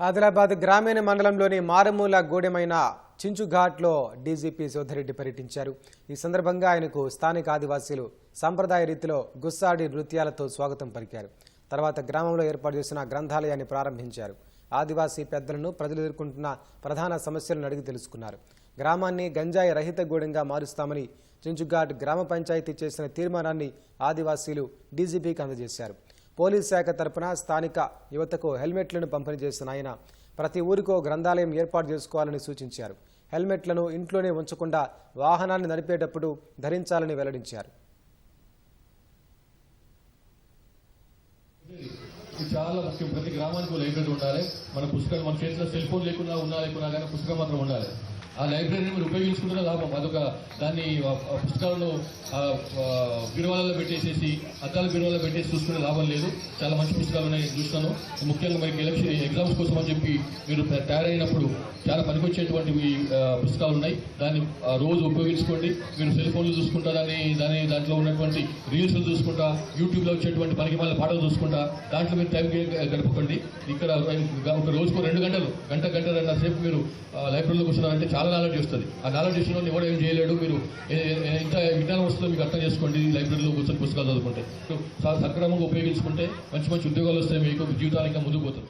ఆదిలాబాద్ గ్రామీణ మండలంలోని మారుమూల గూడెమైన చించుఘాట్లో డీజీపీ సోదరెడ్డి పర్యటించారు। ఈ సందర్భంగా ఆయనకు స్థానిక ఆదివాసీలు సంప్రదాయ రీతిలో గుస్సాడి నృత్యాలతో స్వాగతం పలికారు। తర్వాత గ్రామంలో ఏర్పాటు చేసిన గ్రంథాలయాన్ని ప్రారంభించారు। ఆదివాసీ పెద్దలను ప్రజలు ఎదుర్కొంటున్న ప్రధాన సమస్యలను అడిగి తెలుసుకున్నారు। గ్రామాన్ని గంజాయి రహిత గూడెంగా మారుస్తామని చించుఘాట్ గ్రామ పంచాయతీ చేసిన తీర్మానాన్ని ఆదివాసీలు డీజీపీకి అందజేశారు। పోలీస్ శాఖ తరపున స్థానిక యువతకు హెల్మెట్లను పంపిణీ చేసిన ఆయన ప్రతి ఊరికో గ్రంథాలయం ఏర్పాటు చేసుకోవాలని సూచించారు। హెల్మెట్లను ఇంట్లోనే ఉంచకుండా వాహనాన్ని నడిపేటప్పుడు ధరించాలని వెల్లడించారు। చాలా ముఖ్యం। ప్రతి గ్రామానికి లైబ్రరీ ఉండాలి। మన పుస్తకాలు మన చేతిలో సెల్ ఫోన్ లేకుండా కానీ పుస్తకం మాత్రం ఉండాలి। ఆ లైబ్రరీని మీరు ఉపయోగించుకుంటే లాభం। అదొక దాన్ని పుస్తకాలను బీరువాలలో పెట్టేసేసి అద్దాల బీరువాలో పెట్టేసి చూసుకునే లాభం లేదు। చాలా మంచి పుస్తకాలు ఉన్నాయి చూస్తాను। ముఖ్యంగా మనకి ఎగ్జామ్స్ కోసం అని చెప్పి మీరు తయారైనప్పుడు చాలా పనికొచ్చేటువంటి పుస్తకాలు ఉన్నాయి। దాన్ని రోజు ఉపయోగించుకోండి। మీరు సెల్ ఫోన్లు చూసుకుంటా దాంట్లో ఉన్నటువంటి రీల్స్ చూసుకుంటా యూట్యూబ్లో వచ్చేటువంటి పనికి మళ్ళీ పాటలు చూసుకుంటా దాంట్లో మీరు టైం గడపకండి। ఇక్కడ ఒక రోజుకు 2 గంటలు గంట సేపు మీరు లైబ్రరీలో కూర్చున్నారంటే చాలా నాలెడ్జ్ వస్తుంది। ఆ నాలెడ్జ్ వచ్చిన ఎవరు ఏం చేయలేడు। మీరు ఎంత విజ్ఞానం వస్తుందో మీకు అర్థం చేసుకోండి। లైబ్రరీలో కూర్చొని పుస్తకాలు చదువుకుంటే సక్రమంగా ఉపయోగించుకుంటే మంచి ఉద్యోగాలు వస్తాయి। మీకు జీవితానికి ముందుకు పోతుంది।